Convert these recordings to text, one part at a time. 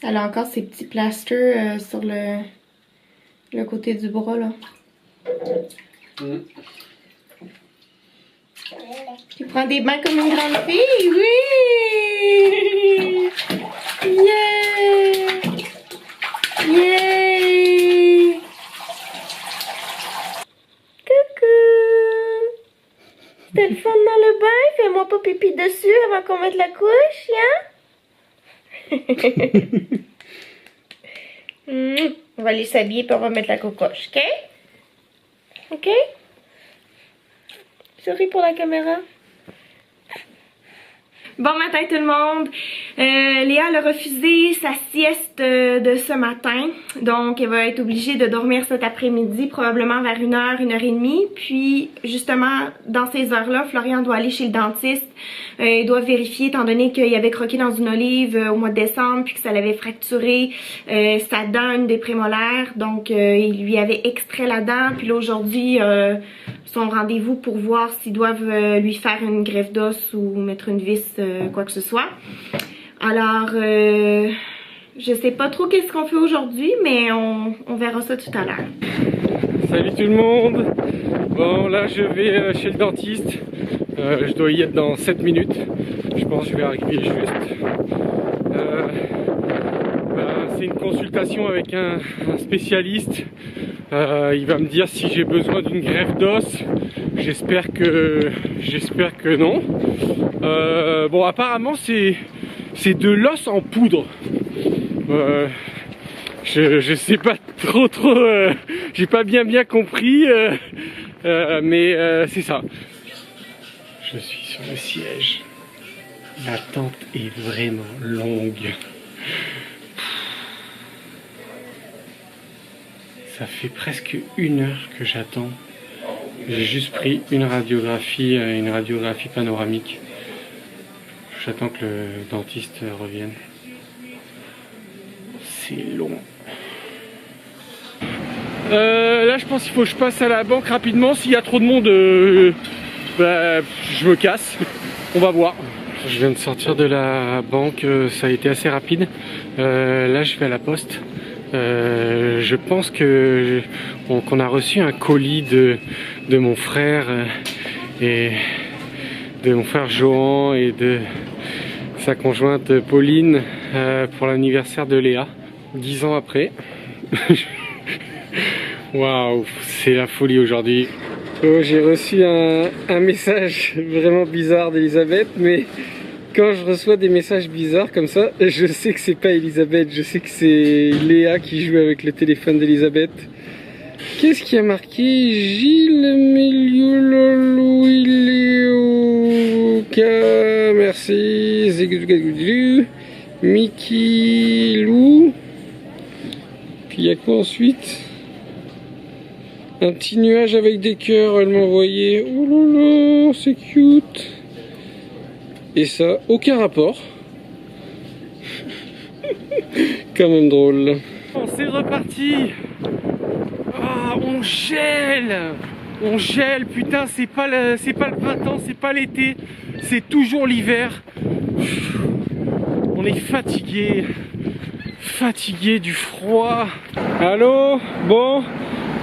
Elle a encore ses petits plasters sur le côté du bras, là. Tu prends des bains comme une grande fille? Oui! Yeah! Yeah! Coucou! C'était le fun dans le bain? Fais-moi pas pipi dessus avant qu'on mette la couche, hein? On va aller s'habiller puis on va mettre la cocoche, ok? Ok? Souris pour la caméra. Bon matin tout le monde. Léa elle a refusé sa sieste de ce matin. Donc elle va être obligée de dormir cet après-midi, probablement vers 1h, 1h30. Puis justement, dans ces heures-là, Florian doit aller chez le dentiste. Il doit vérifier étant donné qu'il avait croqué dans une olive au mois de décembre puis que ça l'avait fracturé sa dent, une des prémolaires. Donc il lui avait extrait la dent. Puis là aujourd'hui, son rendez-vous pour voir s'ils doivent lui faire une greffe d'os ou mettre une vis, quoi que ce soit. Alors, je sais pas trop qu'est-ce qu'on fait aujourd'hui, mais on verra ça tout à l'heure. Salut tout le monde. Bon, là je vais chez le dentiste. Je dois y être dans 7 minutes. Je pense que je vais arriver juste. C'est une consultation avec un spécialiste. Il va me dire si j'ai besoin d'une greffe d'os. J'espère que non. Bon, apparemment c'est de l'os en poudre. Je sais pas trop, j'ai pas bien compris, mais c'est ça. Je suis sur le siège. L'attente est vraiment longue. Ça fait presque 1 heure que j'attends. J'ai juste pris une radiographie panoramique. J'attends que le dentiste revienne. C'est long. Là je pense qu'il faut que je passe à la banque rapidement. S'il y a trop de monde, je me casse. On va voir. Je viens de sortir de la banque, ça a été assez rapide. Là je vais à la poste. Je pense qu'on a reçu un colis de mon frère et de mon frère Johan et de sa conjointe Pauline pour l'anniversaire de Léa, 10 ans après. Waouh, c'est la folie aujourd'hui. Oh, j'ai reçu un message vraiment bizarre d'Elisabeth, mais quand je reçois des messages bizarres comme ça, je sais que c'est pas Elisabeth, je sais que c'est Léa qui joue avec le téléphone d'Elisabeth. Qu'est-ce qui a marqué? Gilles Meliolou, merci, Mickey Lou. Puis il y a quoi ensuite? Un petit nuage avec des cœurs, elle m'a envoyé. Oh là là, c'est cute. Et ça, aucun rapport. Quand même drôle. C'est reparti. Ah, on gèle. On gèle, putain, c'est pas le printemps, c'est pas l'été. C'est toujours l'hiver. On est fatigué. Fatigué du froid. Allô? Bon,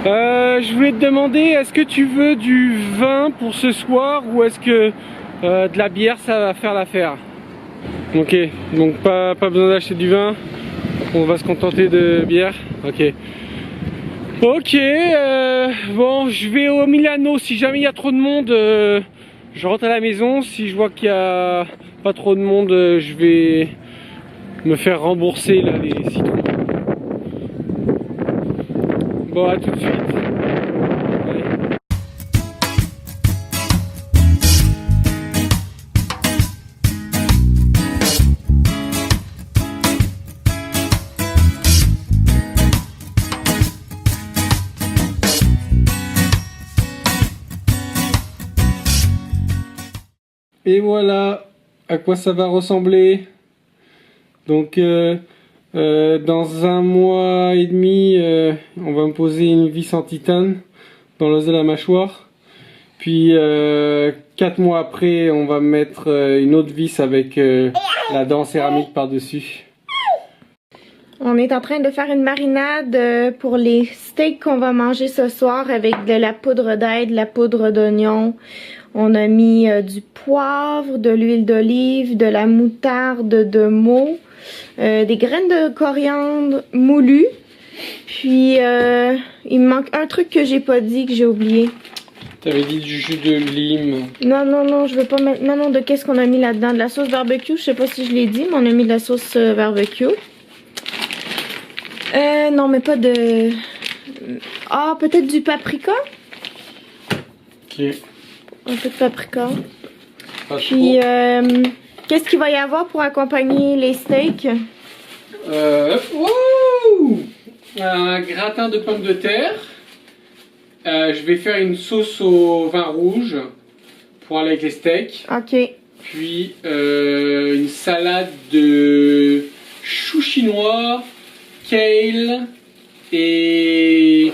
je voulais te demander, est-ce que tu veux du vin pour ce soir ou est-ce que de la bière ça va faire l'affaire? Ok, donc pas besoin d'acheter du vin, on va se contenter de bière. Ok. Ok, bon, je vais au Milano. Si jamais il y a trop de monde, je rentre à la maison. Si je vois qu'il y a pas trop de monde, je vais me faire rembourser là les citrons. Bon, à tout de suite. Allez. Et voilà à quoi ça va ressembler. Donc dans 1 mois et demi, on va me poser une vis en titane dans l'os de la mâchoire. Puis 4 mois après, on va mettre une autre vis avec la dent céramique par-dessus. On est en train de faire une marinade pour les steaks qu'on va manger ce soir avec de la poudre d'ail, de la poudre d'oignon. On a mis du poivre, de l'huile d'olive, de la moutarde de Meaux, des graines de coriandre moulues. Puis il me manque un truc que j'ai pas dit, que j'ai oublié. T'avais dit du jus de lime. Non, je veux pas mettre... Non, de qu'est-ce qu'on a mis là-dedans? De la sauce barbecue, je sais pas si je l'ai dit, mais on a mis de la sauce barbecue. Non, mais pas de... Ah, peut-être du paprika? Ok. Un peu de paprika. Pas Puis, trop. qu'est-ce qu'il va y avoir pour accompagner les steaks? Wow! Un gratin de pommes de terre. Je vais faire une sauce au vin rouge pour aller avec les steaks. Ok. Puis une salade de choux chinois, kale et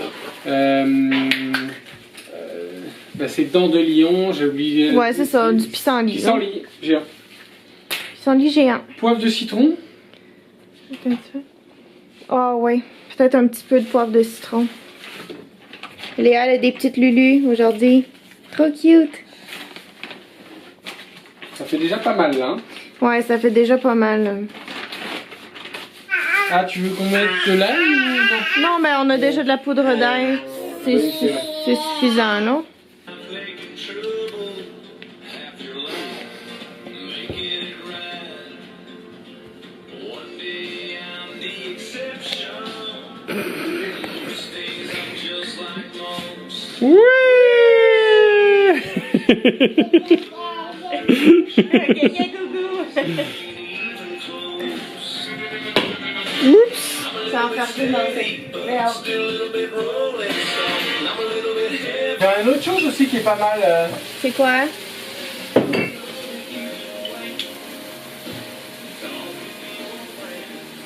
c'est dents de lion, j'ai oublié. Ouais, c'est ça, du pissenlit. Pissenlit géant. Pissenlit géant. Poivre de citron. Ah ouais, peut-être un petit peu de poivre de citron. Léa, elle a des petites lulus aujourd'hui. Trop cute. Ça fait déjà pas mal là. Ouais, ça fait déjà pas mal. Ah, tu veux qu'on mette de l'ail ou... Non, mais on a déjà de la poudre d'ail. C'est suffisant, non? Ouais. Oups! Ça va faire plus mal. Il y a une autre chose aussi qui est pas mal. C'est quoi?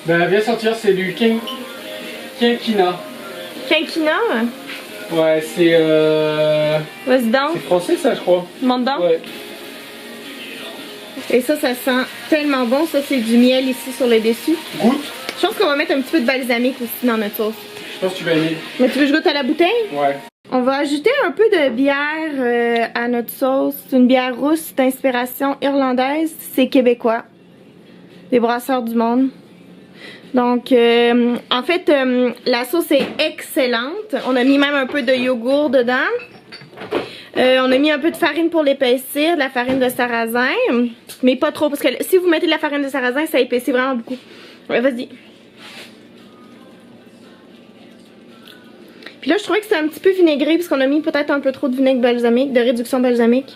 Ben, elle vient sortir, c'est du quinquina. Quinquina? Ouais, c'est Vas-y donc. c'est français ça, je crois. Monte donc. Ouais. Et ça sent tellement bon. Ça, c'est du miel ici sur le dessus. Goûte. Je pense qu'on va mettre un petit peu de balsamique aussi dans notre sauce. Je pense que tu vas aimer. Mais tu veux que je goûte à la bouteille? Ouais. On va ajouter un peu de bière à notre sauce. C'est une bière rousse d'inspiration irlandaise. C'est québécois. Des brasseurs du monde. Donc, en fait, la sauce est excellente. On a mis même un peu de yogourt dedans. On a mis un peu de farine pour l'épaissir, de la farine de sarrasin. Mais pas trop, parce que si vous mettez de la farine de sarrasin, ça épaissit vraiment beaucoup. Ouais, vas-y. Puis là, je trouvais que c'était un petit peu vinaigré, parce qu'on a mis peut-être un peu trop de vinaigre balsamique, de réduction balsamique.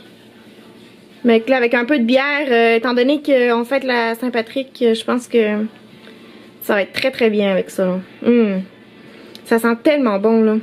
Mais là, avec un peu de bière, étant donné qu'on fête la Saint-Patrick, je pense que ça va être très très bien avec ça. Ça sent tellement bon là.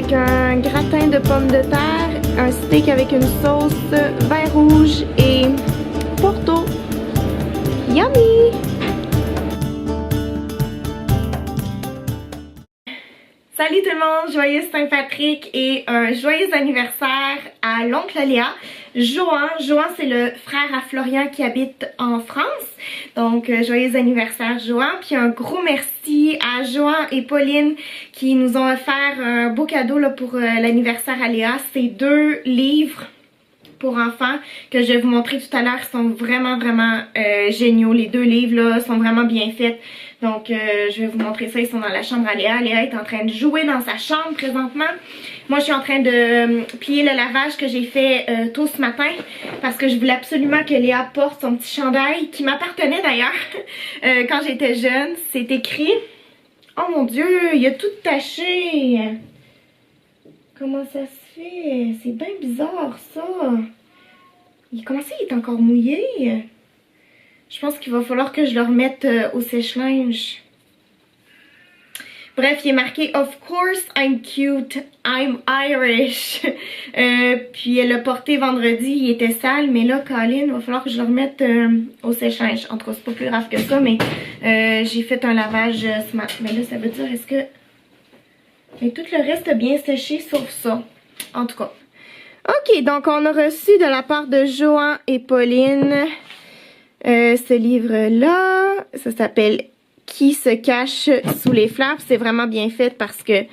avec un gratin de pommes de terre, un steak avec une sauce vin rouge et Porto. Yummy! Salut tout le monde, joyeux Saint-Patrick et un joyeux anniversaire à l'oncle Léa. Johan c'est le frère à Florian qui habite en France. Donc joyeux anniversaire Johan. Puis un gros merci à Johan et Pauline qui nous ont offert un beau cadeau là, pour l'anniversaire à Léa. C'est 2 livres pour enfants que je vais vous montrer tout à l'heure. Ils sont vraiment géniaux. Les 2 livres là sont vraiment bien faits. Donc je vais vous montrer ça. Ils sont dans la chambre à Léa. Léa est en train de jouer dans sa chambre présentement. Moi je suis en train de plier le lavage que j'ai fait tôt ce matin parce que je voulais absolument que Léa porte son petit chandail qui m'appartenait d'ailleurs quand j'étais jeune. C'est écrit. Oh mon dieu, il a tout taché. Comment ça se fait? C'est bien bizarre ça. Comment ça il est encore mouillé? Je pense qu'il va falloir que je le remette au sèche-linge. Bref, il est marqué « Of course I'm cute, I'm Irish ». Puis elle l'a porté vendredi, il était sale. Mais là, Colin, il va falloir que je le remette au sèche-linge. En tout cas, c'est pas plus grave que ça, mais j'ai fait un lavage ce matin. Mais là, ça veut dire, est-ce que... Mais tout le reste a bien séché, sauf ça. En tout cas. Ok, donc on a reçu de la part de Johan et Pauline... ce livre-là, ça s'appelle « Qui se cache sous les fleurs ». C'est vraiment bien fait parce que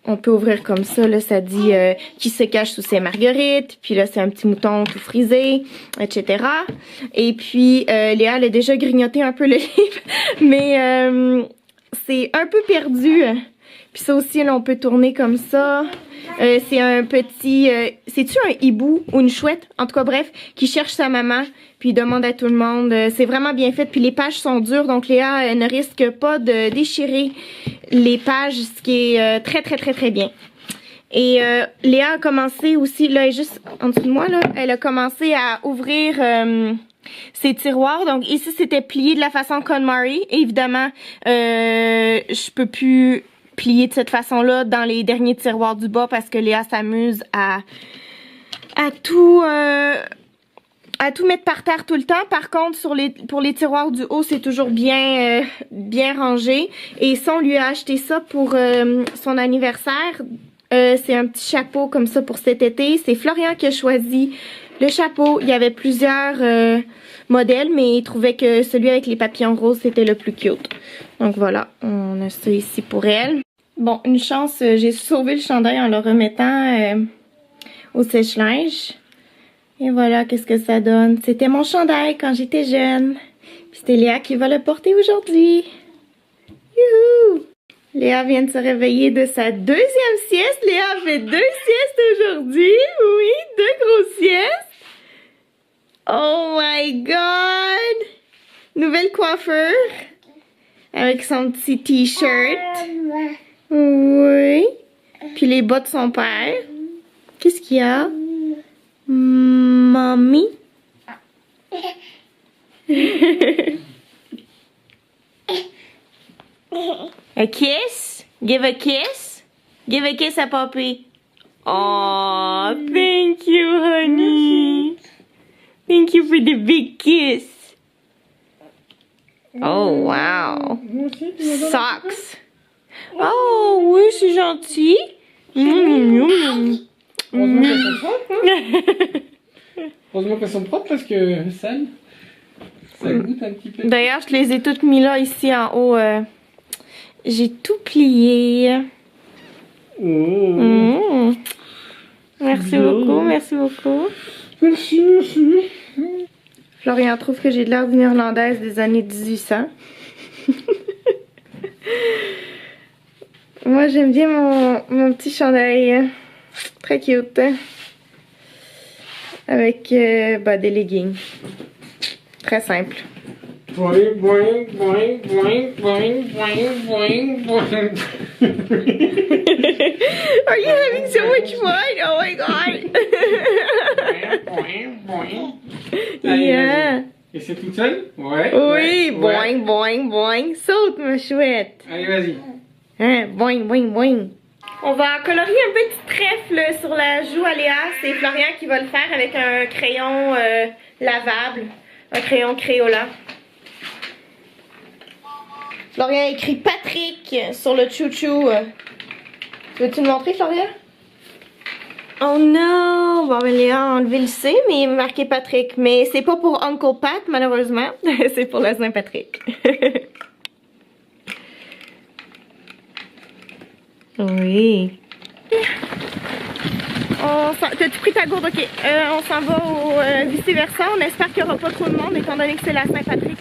on peut ouvrir comme ça, là, ça dit « Qui se cache sous ses marguerites ». Puis là, c'est un petit mouton tout frisé, etc. Et puis, Léa, elle a déjà grignoté un peu le livre, mais c'est un peu perdu. Puis ça aussi, là, on peut tourner comme ça. C'est un petit... c'est-tu un hibou ou une chouette? En tout cas, bref, qui cherche sa maman. Puis il demande à tout le monde. C'est vraiment bien fait. Puis les pages sont dures. Donc Léa ne risque pas de déchirer les pages. Ce qui est très bien. Et Léa a commencé aussi... Là, elle est juste en dessous de moi. Là, elle a commencé à ouvrir... ses tiroirs. Donc ici, c'était plié de la façon KonMari. Évidemment, je peux plus... plié de cette façon-là dans les derniers tiroirs du bas parce que Léa s'amuse à tout mettre par terre tout le temps. Par contre, pour les tiroirs du haut, c'est toujours bien rangé. Et ça, on lui a acheté ça pour son anniversaire. C'est un petit chapeau comme ça pour cet été. C'est Florian qui a choisi le chapeau. Il y avait plusieurs modèles, mais il trouvait que celui avec les papillons roses, c'était le plus cute. Donc voilà, on a ça ici pour elle. Bon, une chance, j'ai sauvé le chandail en le remettant au sèche-linge. Et voilà, qu'est-ce que ça donne. C'était mon chandail quand j'étais jeune. Puis c'était Léa qui va le porter aujourd'hui. Youhou! Léa vient de se réveiller de sa 2e sieste. Léa a fait 2 siestes aujourd'hui. Oui, 2 grosses siestes. Oh my god! Nouvelle coiffure. Avec son petit t-shirt. Oui. Puis les bas de son père. Qu'est-ce qu'il y a? Mommy. A kiss? Give a kiss? Give a kiss à Poppy. Oh, thank you, honey. Thank you for the big kiss. Oh, wow. Socks. Oh, oui, c'est gentil. Heureusement qu'elles sont propres parce que ça goûte un petit peu. D'ailleurs, je les ai toutes mis là, ici en haut. J'ai tout plié. Merci beaucoup, merci beaucoup. Merci. Florian trouve que j'ai de l'air d'une Irlandaise des années 1800. Moi, j'aime bien mon petit chandail. Très cute. Avec des leggings. Très simple. Boing, boing, boing, boing, boing, boing, boing, boing. Are you having so much fun? Oh my god! Boing, boing. Yeah. Et c'est toute seule? Ouais. Oui, boing, boing, boing. Saute, ma chouette. Allez, vas-y. Hein, boing, boing, boing. On va colorier un petit trèfle sur la joue à Léa. C'est Florian qui va le faire avec un crayon lavable, un crayon Crayola. Florian a écrit Patrick sur le chouchou. Veux-tu me montrer, Florian? Oh non! Bon, ben Léa a enlevé le C, mais il est marqué Patrick. Mais c'est pas pour Uncle Pat, malheureusement. C'est pour le Saint-Patrick. Oui. T'as-tu pris ta gourde? Ok. On s'en va au vice-versa. On espère qu'il n'y aura pas trop de monde, étant donné que c'est la Saint-Patrick.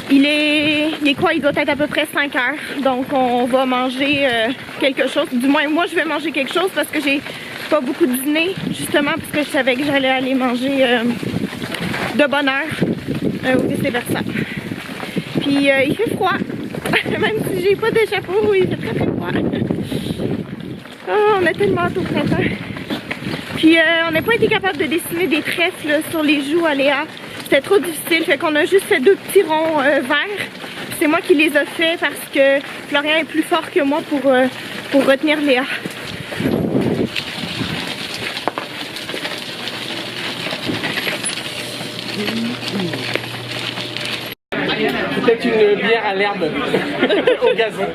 Il est quoi? Il doit être à peu près 5 heures. Donc on va manger quelque chose. Du moins moi je vais manger quelque chose parce que j'ai pas beaucoup dîné. Justement parce que je savais que j'allais aller manger de bonne heure ou vice-versa. Puis il fait froid. Même si j'ai pas de chapeau, il fait très très froid. Oh, on a tellement hâte au printemps. Puis on n'a pas été capable de dessiner des trèfles sur les joues à Léa. C'était trop difficile, fait qu'on a juste fait 2 petits ronds verts. C'est moi qui les ai fait parce que Florian est plus fort que moi pour retenir Léa. Peut-être une bière à l'herbe au gazon.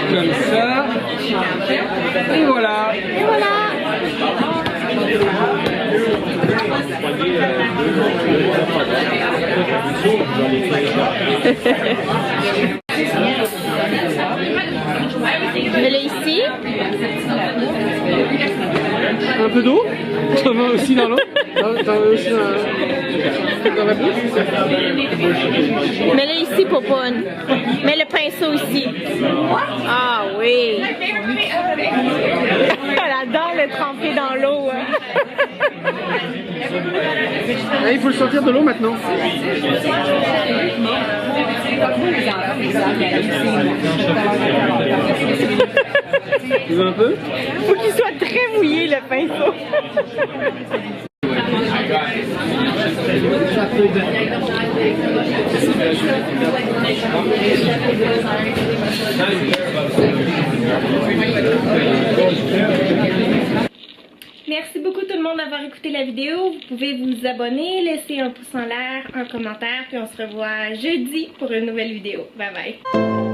Comme ça. Et voilà. Et voilà. Elle est ici. Un peu d'eau. Ça va aussi dans l'eau. T'en veux aussi dans la bouche. Mets-le ici, Popoune. Mets le pinceau ici. Ah oui. Elle adore le tremper dans l'eau. Il faut le sortir de l'eau maintenant. Tu veux un peu? Faut qu'il soit très mouillé le pinceau. Merci beaucoup tout le monde d'avoir écouté la vidéo. Vous pouvez vous abonner, laisser un pouce en l'air, un commentaire, puis on se revoit jeudi pour une nouvelle vidéo. Bye bye!